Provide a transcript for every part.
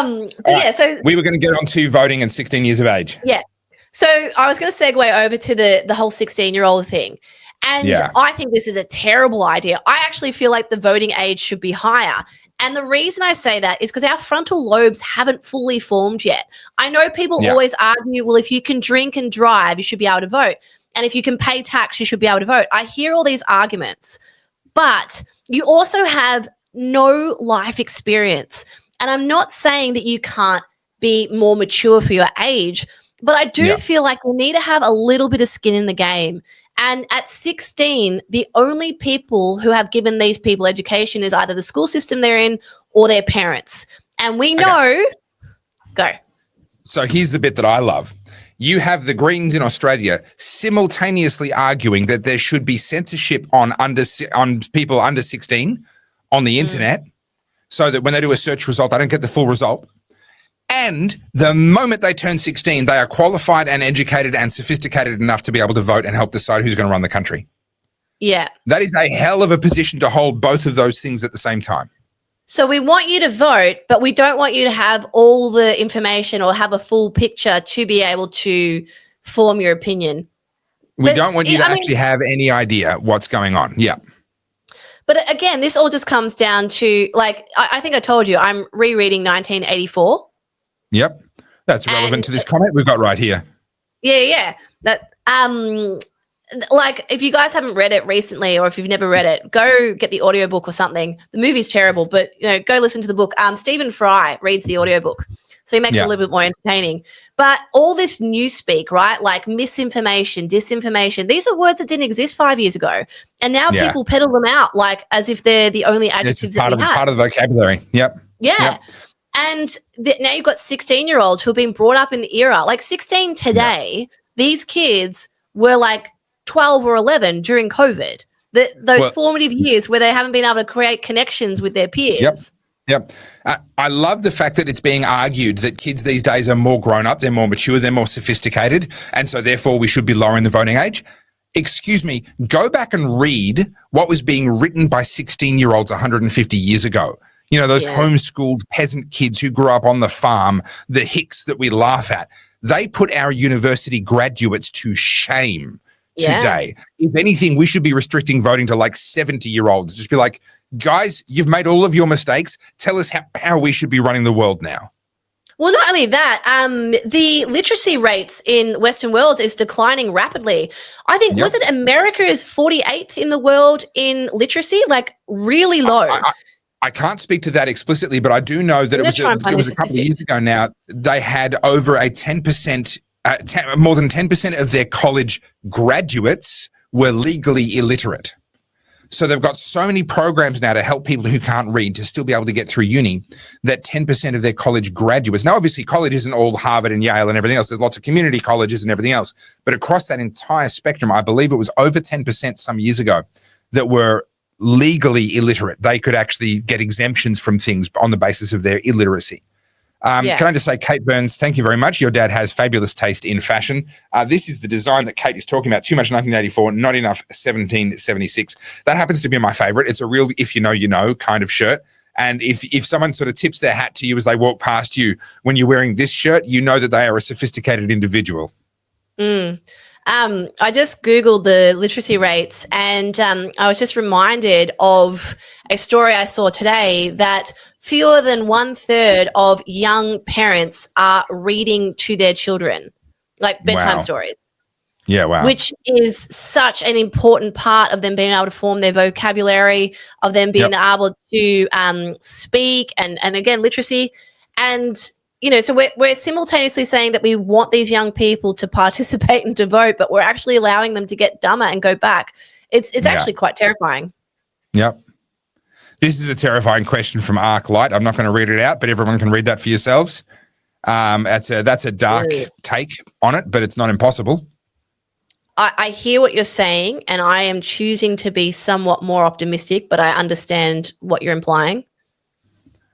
But yeah, so we were going to get on to voting and 16 years of age. Yeah. So I was going to segue over to the whole 16-year-old thing. And I think this is a terrible idea. I actually feel like the voting age should be higher. And the reason I say that is because our frontal lobes haven't fully formed yet. I know people always argue, well, if you can drink and drive, you should be able to vote. And if you can pay tax, you should be able to vote. I hear all these arguments, but you also have no life experience. And I'm not saying that you can't be more mature for your age, but I do feel like we need to have a little bit of skin in the game. And at 16, the only people who have given these people education is either the school system they're in or their parents. And we know, go. So here's the bit that I love. You have the Greens in Australia simultaneously arguing that there should be censorship on people under 16 on the internet, so that when they do a search result, they don't get the full result. And the moment they turn 16, they are qualified and educated and sophisticated enough to be able to vote and help decide who's going to run the country. Yeah. That is a hell of a position to hold both of those things at the same time. So we want you to vote, but we don't want you to have all the information or have a full picture to be able to form your opinion. We don't want you to actually have any idea what's going on. Yeah. But again, this all just comes down to, like, I think I told you, I'm rereading 1984. Yep. That's relevant to this comment we've got right here. Yeah. That like, if you guys haven't read it recently, or if you've never read it, go get the audiobook or something. The movie's terrible, but go listen to the book. Stephen Fry reads the audiobook, so he makes it a little bit more entertaining. But all this newspeak, right? Like misinformation, disinformation, these are words that didn't exist 5 years ago. And now people peddle them out like as if they're the only adjectives that we have. Part of the vocabulary. Yep. Yeah. Yep. And now you've got 16-year-olds who have been brought up in the era. Like 16 today, these kids were like 12 or 11 during COVID. Those formative years where they haven't been able to create connections with their peers. Yep. I love the fact that it's being argued that kids these days are more grown up, they're more mature, they're more sophisticated, and so therefore we should be lowering the voting age. Excuse me, go back and read what was being written by 16-year-olds 150 years ago. Those homeschooled peasant kids who grew up on the farm, the hicks that we laugh at. They put our university graduates to shame today. If anything, we should be restricting voting to like 70-year-olds. Just be like, guys, you've made all of your mistakes. Tell us how we should be running the world now. Well, not only that, the literacy rates in Western worlds is declining rapidly. I think, was it America is 48th in the world in literacy? Like really low. I can't speak to that explicitly, but I do know that it was a couple of years ago now. They had over a 10%, more than 10% of their college graduates were legally illiterate. So they've got so many programs now to help people who can't read to still be able to get through uni, that 10% of their college graduates. Now, obviously, college isn't all Harvard and Yale and everything else. There's lots of community colleges and everything else. But across that entire spectrum, I believe it was over 10% some years ago that were legally illiterate. They could actually get exemptions from things on the basis of their illiteracy. Can I just say, Kate Burns, thank you very much. Your dad has fabulous taste in fashion. This is the design that Kate is talking about. Too much 1984, not enough 1776. That happens to be my favorite. It's a real if you know, you know kind of shirt. And if someone sort of tips their hat to you as they walk past you when you're wearing this shirt, you know that they are a sophisticated individual. I just Googled the literacy rates, and I was just reminded of a story I saw today that fewer than 1/3 of young parents are reading to their children, like bedtime stories. Yeah, wow. Which is such an important part of them being able to form their vocabulary, of them being able to speak, and again, literacy. And so we're simultaneously saying that we want these young people to participate and to vote, but we're actually allowing them to get dumber and go back. It's actually quite terrifying. Yep. This is a terrifying question from ArcLight. I'm not going to read it out, but everyone can read that for yourselves. That's a dark take on it, but it's not impossible. I hear what you're saying, and I am choosing to be somewhat more optimistic, but I understand what you're implying.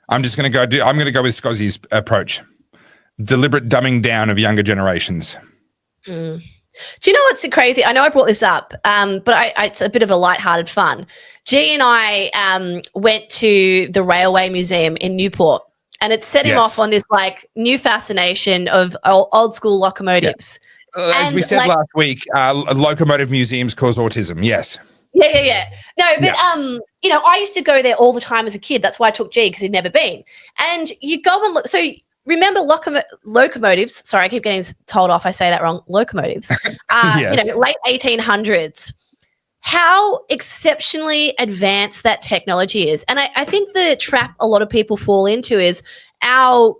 I'm just going to I'm going to go with Scozzy's approach. Deliberate dumbing down of younger generations. Do you know what's crazy? I know I brought this up, but it's a bit of a lighthearted fun. G and I went to the Railway Museum in Newport, And it set him off on this like new fascination of old school locomotives. As we said last week, locomotive museums cause autism. Yes. Yeah. No, but you know, I used to go there all the time as a kid. That's why I took G, because he'd never been. And you go and look. So remember locomotives? Sorry, I keep getting told off. I say that wrong. Locomotives. Yes. You know, late 1800s. How exceptionally advanced that technology is. And I think the trap a lot of people fall into is our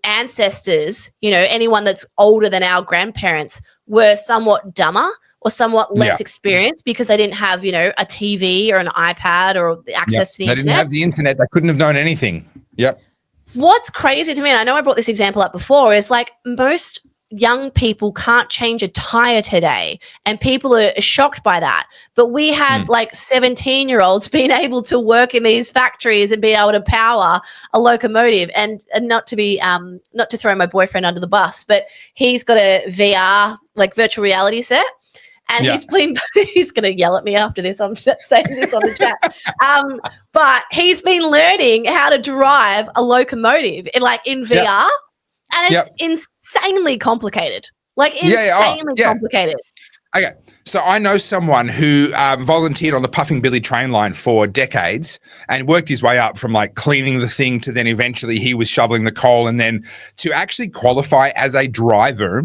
ancestors, you know, anyone that's older than our grandparents, were somewhat dumber or somewhat less experienced because they didn't have, you know, a TV or an iPad or access to the internet. They didn't have the internet. They couldn't have known anything. Yep. What's crazy to me, and I know I brought this example up before, is like most young people can't change a tire today, and people are shocked by that. But we had like 17-year-olds being able to work in these factories and being able to power a locomotive. And not to be not to throw my boyfriend under the bus, but he's got a VR, like virtual reality set. And he's going to yell at me after this. I'm just saying this on the chat. But he's been learning how to drive a locomotive in VR. And it's insanely complicated. Like insanely complicated. Okay. So I know someone who volunteered on the Puffing Billy train line for decades and worked his way up from like cleaning the thing to then eventually he was shoveling the coal, and then to actually qualify as a driver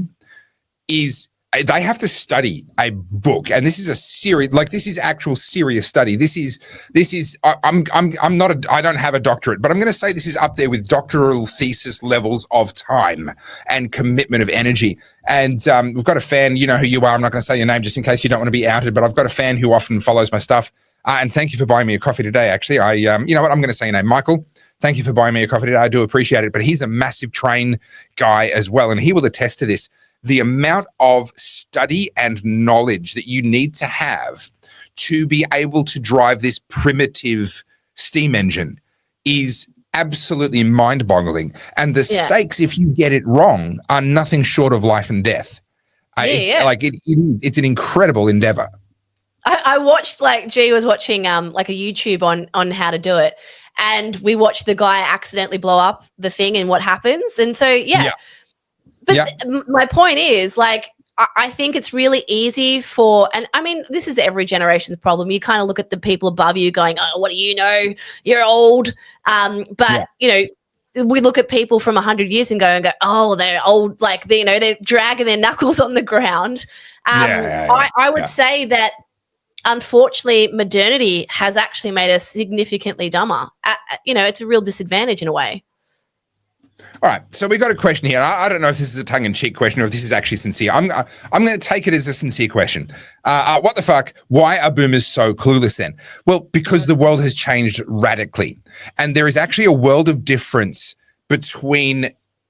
they have to study a book, and this is a serious, like this is actual serious study. This is I'm not I don't have a doctorate, but I'm going to say this is up there with doctoral thesis levels of time and commitment of energy. And we've got a fan, you know who you are. I'm not going to say your name just in case you don't want to be outed, but I've got a fan who often follows my stuff. And thank you for buying me a coffee today. Actually, you know what? I'm going to say your name, Michael. Thank you for buying me a coffee today. I do appreciate it. But he's a massive train guy as well, and he will attest to this. The amount of study and knowledge that you need to have to be able to drive this primitive steam engine is absolutely mind-boggling. And the stakes, if you get it wrong, are nothing short of life and death. It's an incredible endeavor. I watched, like, G was watching like a YouTube on how to do it, and we watched the guy accidentally blow up the thing and what happens. And so But my point is, like, I think it's really easy and I mean, this is every generation's problem. You kind of look at the people above you going, oh, what do you know? You're old. You know, we look at people from 100 years ago and go, oh, they're old. Like, they're dragging their knuckles on the ground. I would say that, unfortunately, modernity has actually made us significantly dumber. You know, it's a real disadvantage in a way. All right, so we got a question here. I don't know if this is a tongue-in-cheek question or if this is actually sincere. I'm going to take it as a sincere question. What the fuck? Why are boomers so clueless then? Well, because the world has changed radically, and there is actually a world of difference between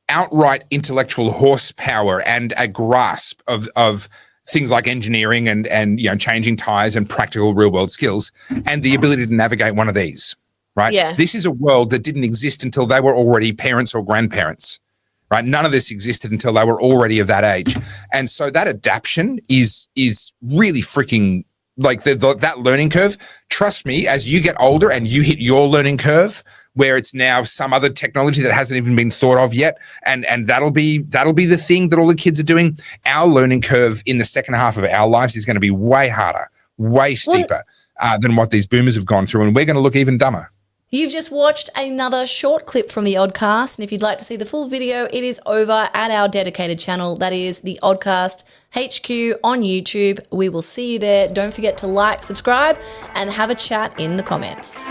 outright intellectual horsepower and a grasp of things like engineering and you know, changing tires and practical real-world skills, and the ability to navigate one of these. Right. Yeah. This is a world that didn't exist until they were already parents or grandparents. Right. None of this existed until they were already of that age. And so that adaptation is really freaking like that learning curve. Trust me, as you get older and you hit your learning curve where it's now some other technology that hasn't even been thought of yet. And that'll be the thing that all the kids are doing. Our learning curve in the second half of our lives is going to be way harder, way steeper than what these boomers have gone through. And we're going to look even dumber. You've just watched another short clip from the Oddcast, and if you'd like to see the full video, it is over at our dedicated channel. That is the Oddcast HQ on YouTube. We will see you there. Don't forget to like, subscribe, and have a chat in the comments.